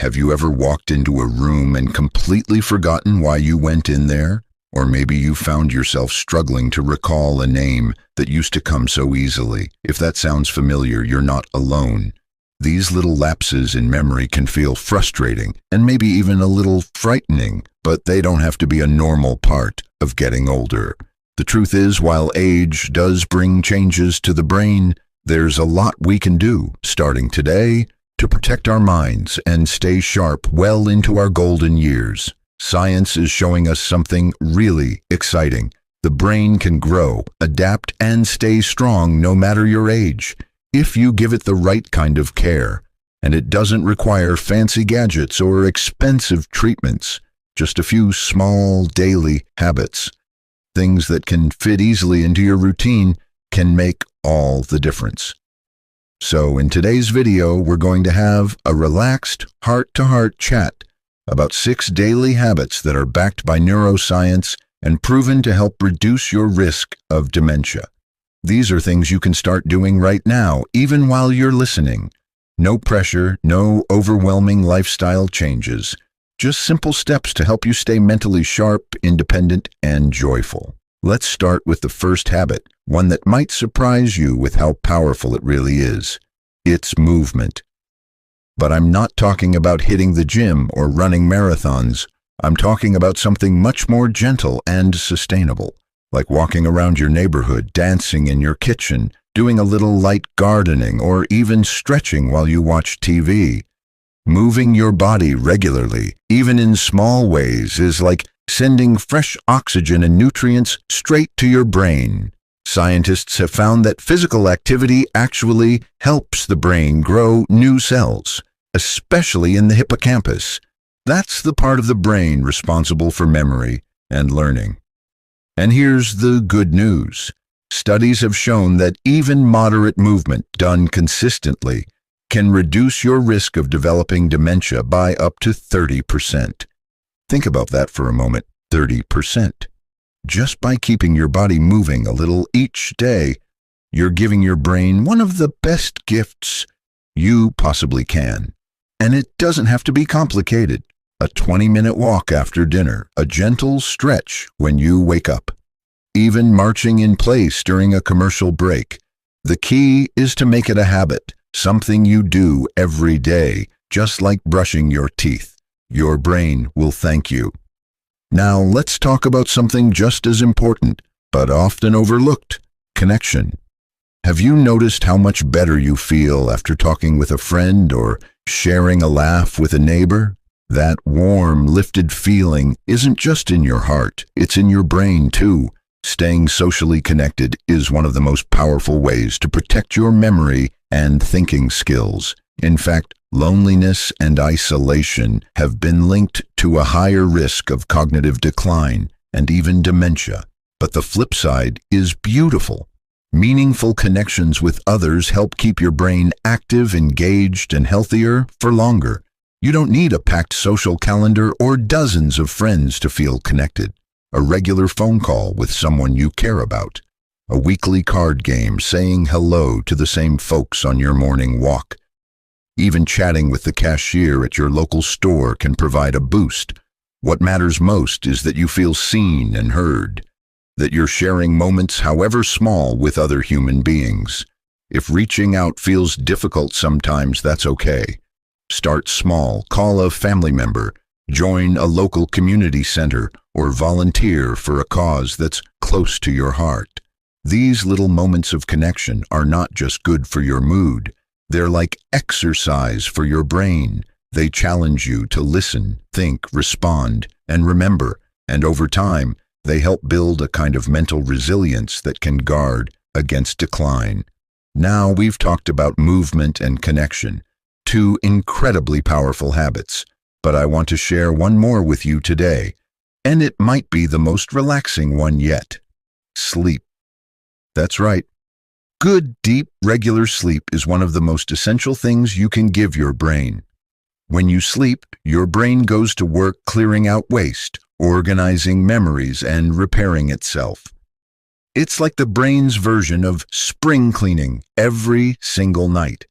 Have you ever walked into a room and completely forgotten why you went in there? Or maybe you found yourself struggling to recall a name that used to come so easily. If that sounds familiar, you're not alone. These little lapses in memory can feel frustrating and maybe even a little frightening, but they don't have to be a normal part of getting older. The truth is, while age does bring changes to the brain, there's a lot we can do, starting today, to protect our minds and stay sharp well into our golden years. Science is showing us something really exciting. The brain can grow, adapt, and stay strong no matter your age, if you give it the right kind of care. And it doesn't require fancy gadgets or expensive treatments, just a few small daily habits. Things that can fit easily into your routine can make all the difference. So in today's video, we're going to have a relaxed, heart-to-heart chat about 6 daily habits that are backed by neuroscience and proven to help reduce your risk of dementia. These are things you can start doing right now, even while you're listening. No pressure, no overwhelming lifestyle changes, just simple steps to help you stay mentally sharp, independent, and joyful. Let's start with the first habit, one that might surprise you with how powerful it really is. It's movement. But I'm not talking about hitting the gym or running marathons. I'm talking about something much more gentle and sustainable, like walking around your neighborhood, dancing in your kitchen, doing a little light gardening, or even stretching while you watch TV. Moving your body regularly, even in small ways, is like sending fresh oxygen and nutrients straight to your brain. Scientists have found that physical activity actually helps the brain grow new cells, especially in the hippocampus. That's the part of the brain responsible for memory and learning. And here's the good news. Studies have shown that even moderate movement done consistently can reduce your risk of developing dementia by up to 30%. Think about that for a moment, 30%. Just by keeping your body moving a little each day, you're giving your brain one of the best gifts you possibly can. And it doesn't have to be complicated. A 20-minute walk after dinner, a gentle stretch when you wake up, even marching in place during a commercial break. The key is to make it a habit, something you do every day, just like brushing your teeth. Your brain will thank you. Now let's talk about something just as important, but often overlooked: connection. Have you noticed how much better you feel after talking with a friend or sharing a laugh with a neighbor? That warm, lifted feeling isn't just in your heart, it's in your brain too. Staying socially connected is one of the most powerful ways to protect your memory and thinking skills. In fact, loneliness and isolation have been linked to a higher risk of cognitive decline and even dementia. But the flip side is beautiful. Meaningful connections with others help keep your brain active, engaged, and healthier for longer. You don't need a packed social calendar or dozens of friends to feel connected. A regular phone call with someone you care about. A weekly card game, saying hello to the same folks on your morning walk. Even chatting with the cashier at your local store can provide a boost. What matters most is that you feel seen and heard, that you're sharing moments, however small, with other human beings. If reaching out feels difficult sometimes, that's okay. Start small, call a family member, join a local community center, or volunteer for a cause that's close to your heart. These little moments of connection are not just good for your mood. They're like exercise for your brain. They challenge you to listen, think, respond, and remember. And over time, they help build a kind of mental resilience that can guard against decline. Now we've talked about movement and connection, 2 incredibly powerful habits. But I want to share one more with you today, and it might be the most relaxing one yet. Sleep. That's right. Good, deep, regular sleep is one of the most essential things you can give your brain. When you sleep, your brain goes to work clearing out waste, organizing memories, and repairing itself. It's like the brain's version of spring cleaning every single night.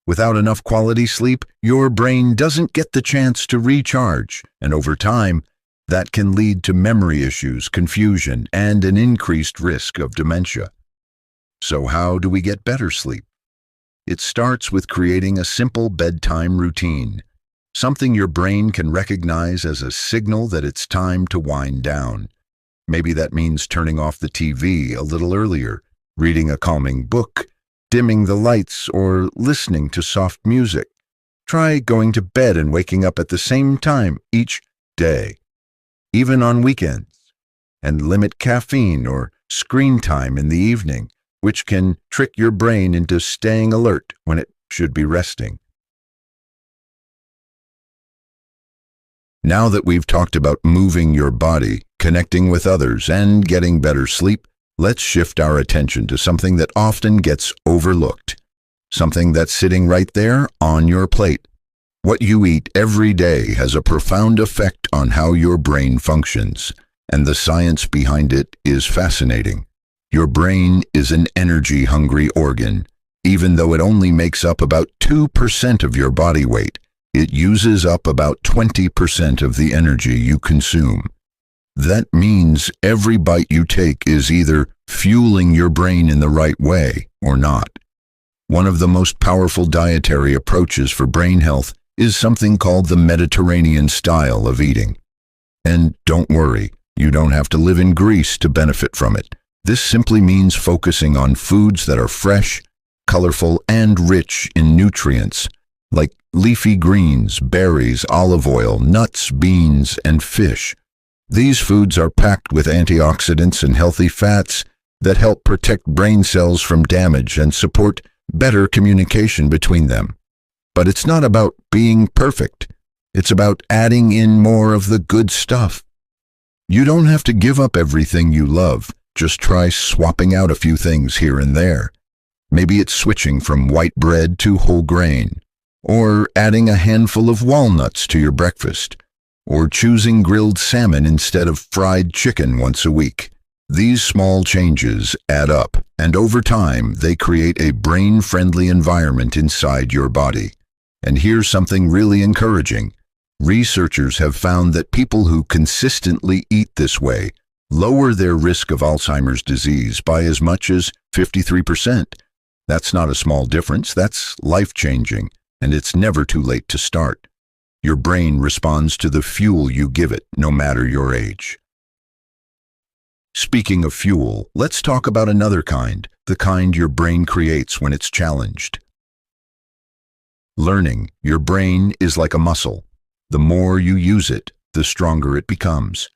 Without enough quality sleep, your brain doesn't get the chance to recharge, and over time, that can lead to memory issues, confusion, and an increased risk of dementia. So how do we get better sleep? It starts with creating a simple bedtime routine, something your brain can recognize as a signal that it's time to wind down. Maybe that means turning off the TV a little earlier, reading a calming book, dimming the lights, or listening to soft music. Try going to bed and waking up at the same time each day, even on weekends, and limit caffeine or screen time in the evening, which can trick your brain into staying alert when it should be resting. Now that we've talked about moving your body, connecting with others, and getting better sleep, let's shift our attention to something that often gets overlooked, something that's sitting right there on your plate. What you eat every day has a profound effect on how your brain functions, and the science behind it is fascinating. Your brain is an energy-hungry organ. Even though it only makes up about 2% of your body weight, it uses up about 20% of the energy you consume. That means every bite you take is either fueling your brain in the right way or not. One of the most powerful dietary approaches for brain health is something called the Mediterranean style of eating. And don't worry, you don't have to live in Greece to benefit from it. This simply means focusing on foods that are fresh, colorful, and rich in nutrients, like leafy greens, berries, olive oil, nuts, beans, and fish. These foods are packed with antioxidants and healthy fats that help protect brain cells from damage and support better communication between them. But it's not about being perfect. It's about adding in more of the good stuff. You don't have to give up everything you love. Just try swapping out a few things here and there. Maybe it's switching from white bread to whole grain, or adding a handful of walnuts to your breakfast, or choosing grilled salmon instead of fried chicken once a week. These small changes add up, and over time, they create a brain-friendly environment inside your body. And here's something really encouraging. Researchers have found that people who consistently eat this way lower their risk of Alzheimer's disease by as much as 53%. That's not a small difference, that's life-changing, and it's never too late to start. Your brain responds to the fuel you give it, no matter your age. Speaking of fuel, let's talk about another kind, the kind your brain creates when it's challenged. Learning. Your brain is like a muscle. The more you use it, the stronger it becomes.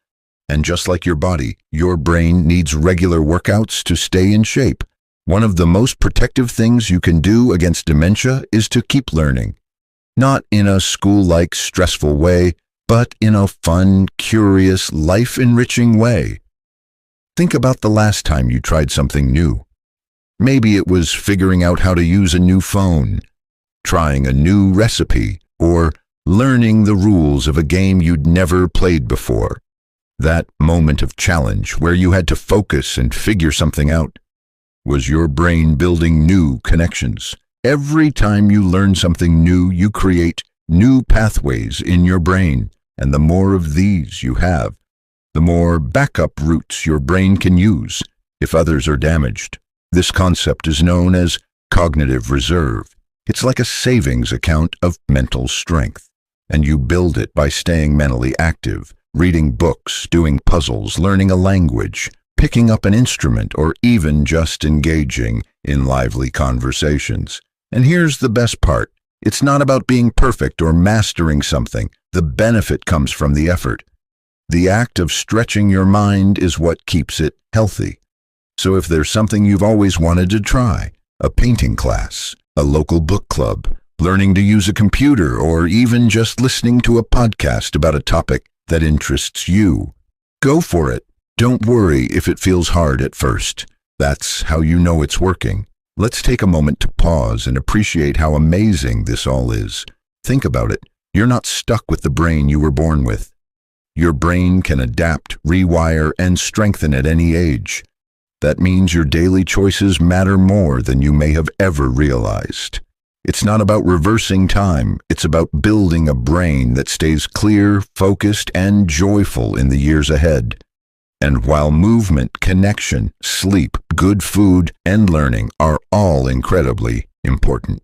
And just like your body, your brain needs regular workouts to stay in shape. One of the most protective things you can do against dementia is to keep learning. Not in a school-like stressful way, but in a fun, curious, life-enriching way. Think about the last time you tried something new. Maybe it was figuring out how to use a new phone, trying a new recipe, or learning the rules of a game you'd never played before. That moment of challenge where you had to focus and figure something out was your brain building new connections. Every time you learn something new, you create new pathways in your brain, and the more of these you have, the more backup routes your brain can use if others are damaged. This concept is known as cognitive reserve. It's like a savings account of mental strength, and you build it by staying mentally active, reading books, doing puzzles, learning a language, picking up an instrument, or even just engaging in lively conversations. And here's the best part. It's not about being perfect or mastering something. The benefit comes from the effort. The act of stretching your mind is what keeps it healthy. So if there's something you've always wanted to try, a painting class, a local book club, learning to use a computer, or even just listening to a podcast about a topic that interests you, go for it. Don't worry if it feels hard at first. That's how you know it's working. Let's take a moment to pause and appreciate how amazing this all is. Think about it. You're not stuck with the brain you were born with. Your brain can adapt, rewire, and strengthen at any age. That means your daily choices matter more than you may have ever realized. It's not about reversing time. It's about building a brain that stays clear, focused, and joyful in the years ahead. And while movement, connection, sleep, good food, and learning are all incredibly important,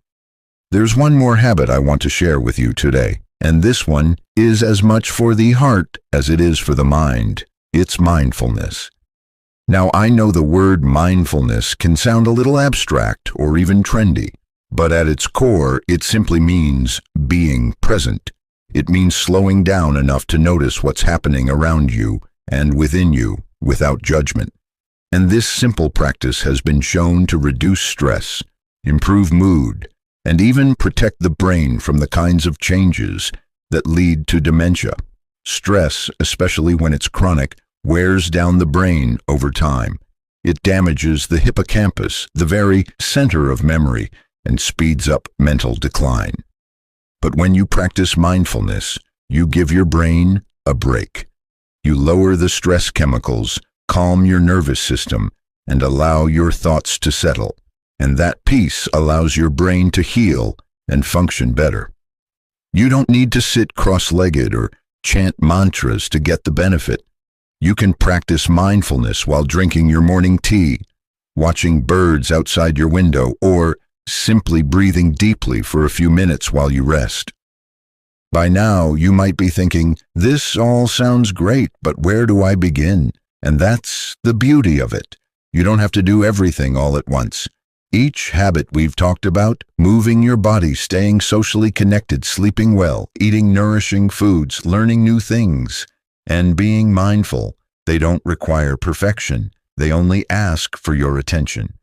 there's one more habit I want to share with you today. And this one is as much for the heart as it is for the mind. It's mindfulness. Now, I know the word mindfulness can sound a little abstract or even trendy, but at its core, it simply means being present. It means slowing down enough to notice what's happening around you and within you without judgment. And this simple practice has been shown to reduce stress, improve mood, and even protect the brain from the kinds of changes that lead to dementia. Stress, especially when it's chronic, wears down the brain over time. It damages the hippocampus, the very center of memory, and speeds up mental decline. But when you practice mindfulness, you give your brain a break. You lower the stress chemicals, calm your nervous system, and allow your thoughts to settle. And that peace allows your brain to heal and function better. You don't need to sit cross-legged or chant mantras to get the benefit. You can practice mindfulness while drinking your morning tea, watching birds outside your window, or simply breathing deeply for a few minutes while you rest. By now, you might be thinking, this all sounds great, but where do I begin? And that's the beauty of it. You don't have to do everything all at once. Each habit we've talked about, moving your body, staying socially connected, sleeping well, eating nourishing foods, learning new things, and being mindful, they don't require perfection. They only ask for your attention.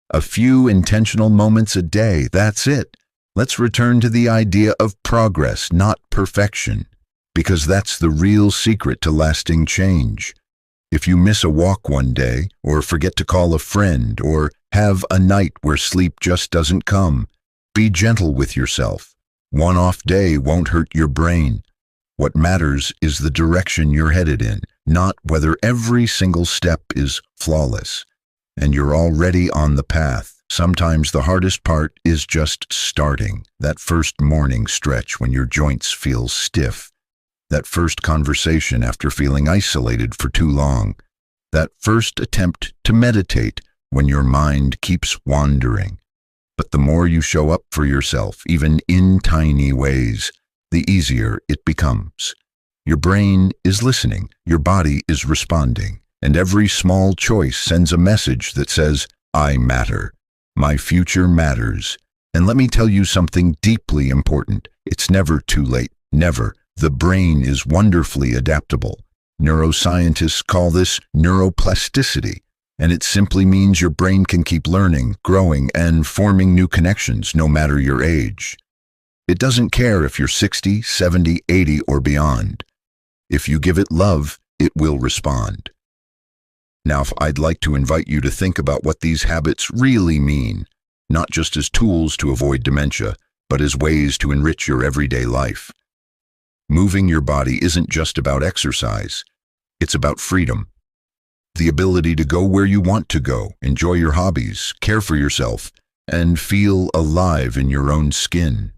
A few intentional moments a day, that's it. Let's return to the idea of progress, not perfection, because that's the real secret to lasting change. If you miss a walk one day, or forget to call a friend, or have a night where sleep just doesn't come, be gentle with yourself. One off day won't hurt your brain. What matters is the direction you're headed in, not whether every single step is flawless. And you're already on the path. Sometimes the hardest part is just starting. That first morning stretch when your joints feel stiff. That first conversation after feeling isolated for too long. That first attempt to meditate when your mind keeps wandering. But the more you show up for yourself, even in tiny ways, the easier it becomes. Your brain is listening, your body is responding, and every small choice sends a message that says, I matter. My future matters. And let me tell you something deeply important. It's never too late. Never. The brain is wonderfully adaptable. Neuroscientists call this neuroplasticity, and it simply means your brain can keep learning, growing, and forming new connections no matter your age. It doesn't care if you're 60, 70, 80, or beyond. If you give it love, it will respond. Now, I'd like to invite you to think about what these habits really mean, not just as tools to avoid dementia, but as ways to enrich your everyday life. Moving your body isn't just about exercise. It's about freedom. The ability to go where you want to go, enjoy your hobbies, care for yourself, and feel alive in your own skin.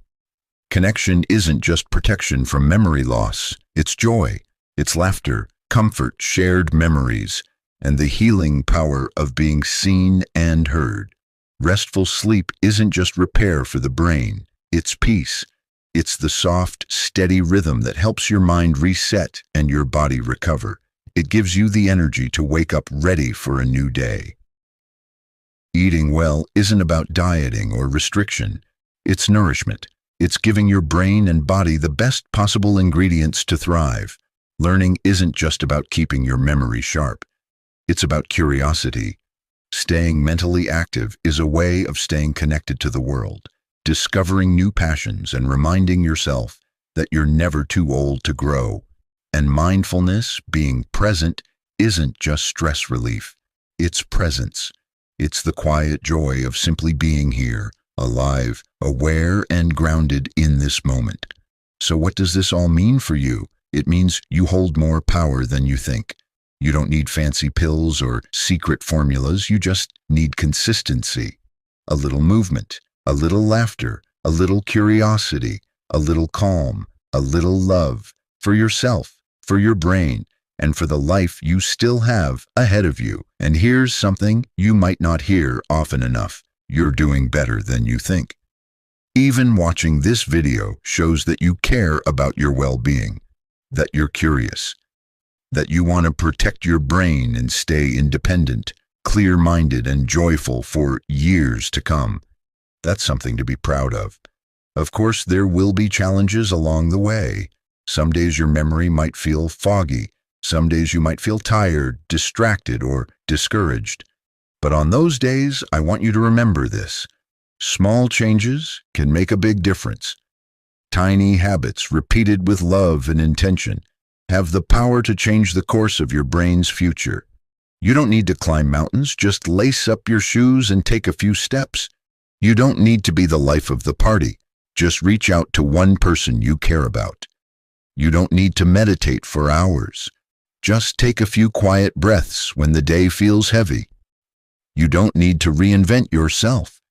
Connection isn't just protection from memory loss. It's joy. It's laughter, comfort, shared memories, and the healing power of being seen and heard. Restful sleep isn't just repair for the brain. It's peace. It's the soft, steady rhythm that helps your mind reset and your body recover. It gives you the energy to wake up ready for a new day. Eating well isn't about dieting or restriction. It's nourishment. It's giving your brain and body the best possible ingredients to thrive. Learning isn't just about keeping your memory sharp. It's about curiosity. Staying mentally active is a way of staying connected to the world, discovering new passions and reminding yourself that you're never too old to grow. And mindfulness, being present, isn't just stress relief. It's presence. It's the quiet joy of simply being here, alive, aware, and grounded in this moment. So what does this all mean for you? It means you hold more power than you think. You don't need fancy pills or secret formulas. You just need consistency, a little movement, a little laughter, a little curiosity, a little calm, a little love for yourself, for your brain, and for the life you still have ahead of you. And here's something you might not hear often enough. You're doing better than you think. Even watching this video shows that you care about your well-being, that you're curious, that you want to protect your brain and stay independent, clear-minded, and joyful for years to come. That's something to be proud of. Of course, there will be challenges along the way. Some days your memory might feel foggy. Some days you might feel tired, distracted, or discouraged. But on those days, I want you to remember this. Small changes can make a big difference. Tiny habits, repeated with love and intention, have the power to change the course of your brain's future. You don't need to climb mountains, just lace up your shoes and take a few steps. You don't need to be the life of the party, just reach out to one person you care about. You don't need to meditate for hours. Just take a few quiet breaths when the day feels heavy. You don't need to reinvent yourself.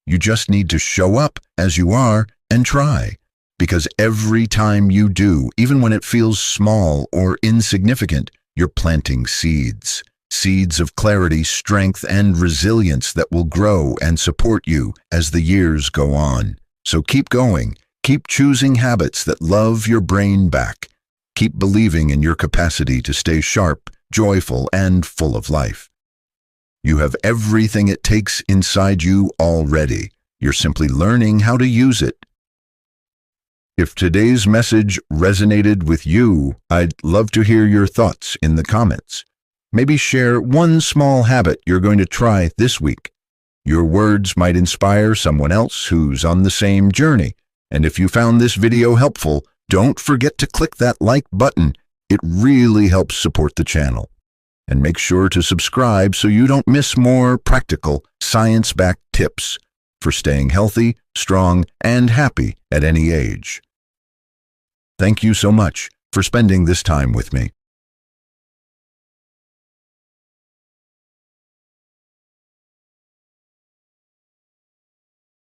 You just need to show up as you are and try. Because every time you do, even when it feels small or insignificant, you're planting seeds. Seeds of clarity, strength, and resilience that will grow and support you as the years go on. So keep going. Keep choosing habits that love your brain back. Keep believing in your capacity to stay sharp, joyful, and full of life. You have everything it takes inside you already. You're simply learning how to use it. If today's message resonated with you, I'd love to hear your thoughts in the comments. Maybe share one small habit you're going to try this week. Your words might inspire someone else who's on the same journey. And if you found this video helpful, don't forget to click that like button. It really helps support the channel. And make sure to subscribe so you don't miss more practical, science-backed tips for staying healthy, strong, and happy at any age. Thank you so much for spending this time with me.